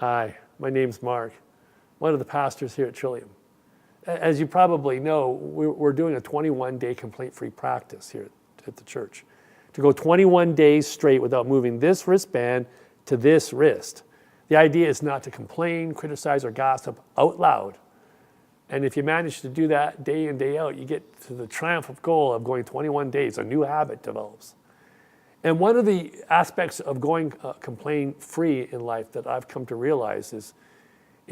Hi, my name's Mark, one of the pastors here at Trillium. As you probably know, we're doing a 21-day complaint-free practice here at the church. To go 21 days straight without moving this wristband to this wrist. The idea is not to complain, criticize, or gossip out loud. And if you manage to do that day in, day out, you get to the triumphant goal of going 21 days. A new habit develops. And one of the aspects of going complaint-free in life that I've come to realize is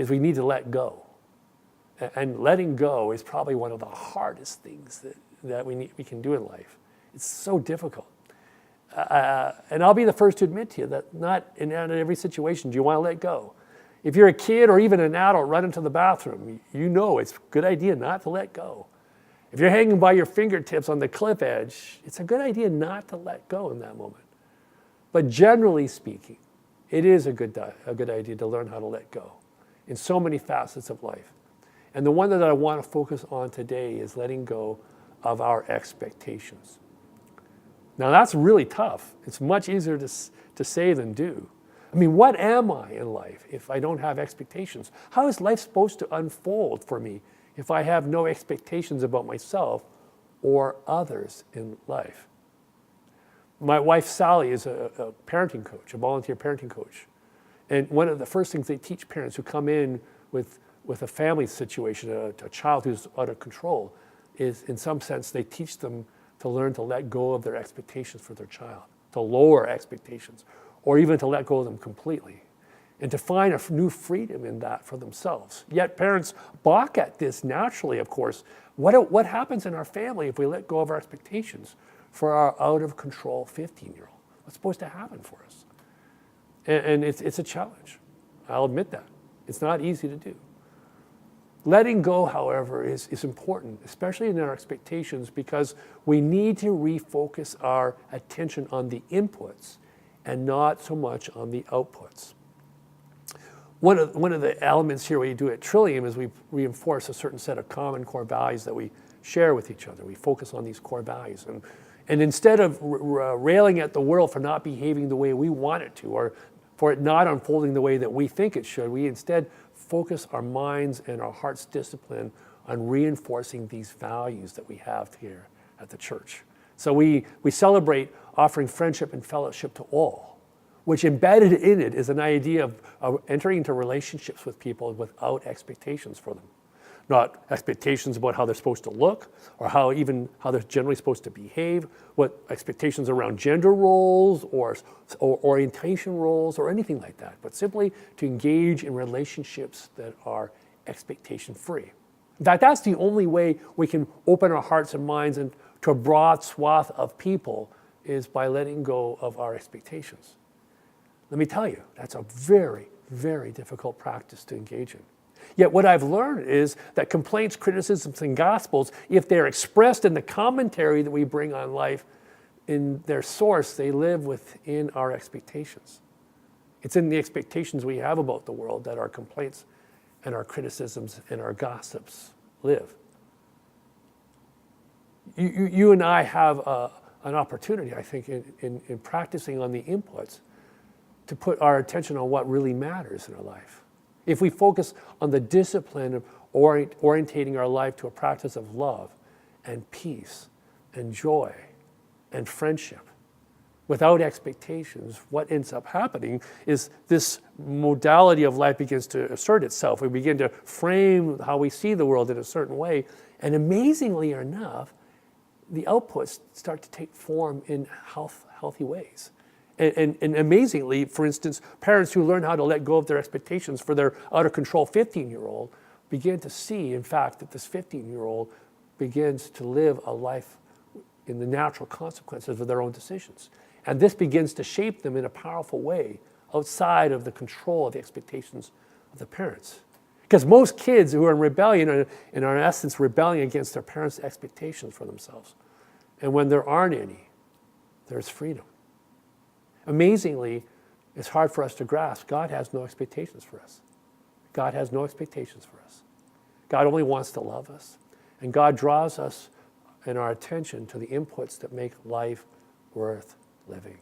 we need to let go. And letting go is probably one of the hardest things that we can do in life. It's so difficult. And I'll be the first to admit to you that not in every situation do you want to let go. If you're a kid or even an adult running to the bathroom, you know it's a good idea not to let go. If you're hanging by your fingertips on the cliff edge, it's a good idea not to let go in that moment. But generally speaking, it is a good idea to learn how to let go in so many facets of life. And the one that I want to focus on today is letting go of our expectations. Now that's really tough. It's much easier to say than do. I mean, what am I in life if I don't have expectations? How is life supposed to unfold for me if I have no expectations about myself or others in life? My wife, Sally, is a parenting coach, a volunteer parenting coach. And one of the first things they teach parents who come in with a family situation, a child who's out of control, is in some sense they teach them to learn to let go of their expectations for their child, to lower expectations, or even to let go of them completely, and to find a new freedom in that for themselves. Yet parents balk at this naturally, of course. What happens in our family if we let go of our expectations for our out-of-control 15-year-old? What's supposed to happen for us? And it's a challenge. I'll admit that. It's not easy to do. Letting go, however, is important, especially in our expectations, because we need to refocus our attention on the inputs and not so much on the outputs. One of the elements here we do at Trillium is we reinforce a certain set of common core values that we share with each other. We focus on these core values. And instead of railing at the world for not behaving the way we want it to, or for it not unfolding the way that we think it should, we instead focus our minds and our heart's discipline on reinforcing these values that we have here at the church. So we celebrate offering friendship and fellowship to all, which embedded in it is an idea of entering into relationships with people without expectations for them. Not expectations about how they're supposed to look or how they're generally supposed to behave, what expectations around gender roles or orientation roles or anything like that, but simply to engage in relationships that are expectation-free. In fact, that's the only way we can open our hearts and minds to a broad swath of people is by letting go of our expectations. Let me tell you, that's a very, very difficult practice to engage in. Yet what I've learned is that complaints, criticisms, and gospels, if they're expressed in the commentary that we bring on life, in their source, they live within our expectations. It's in the expectations we have about the world that our complaints and our criticisms and our gossips live. You and I have an opportunity, I think, in practicing on the inputs to put our attention on what really matters in our life. If we focus on the discipline of orientating our life to a practice of love and peace and joy and friendship, without expectations, what ends up happening is this modality of life begins to assert itself. We begin to frame how we see the world in a certain way, and amazingly enough, the outputs start to take form in healthy ways. And amazingly, for instance, parents who learn how to let go of their expectations for their out-of-control 15-year-old begin to see, in fact, that this 15-year-old begins to live a life in the natural consequences of their own decisions. And this begins to shape them in a powerful way outside of the control of the expectations of the parents. Because most kids who are in rebellion are in essence rebelling against their parents' expectations for themselves. And when there aren't any, there's freedom. Amazingly, it's hard for us to grasp. God has no expectations for us. God has no expectations for us. God only wants to love us. And God draws us and our attention to the inputs that make life worth living.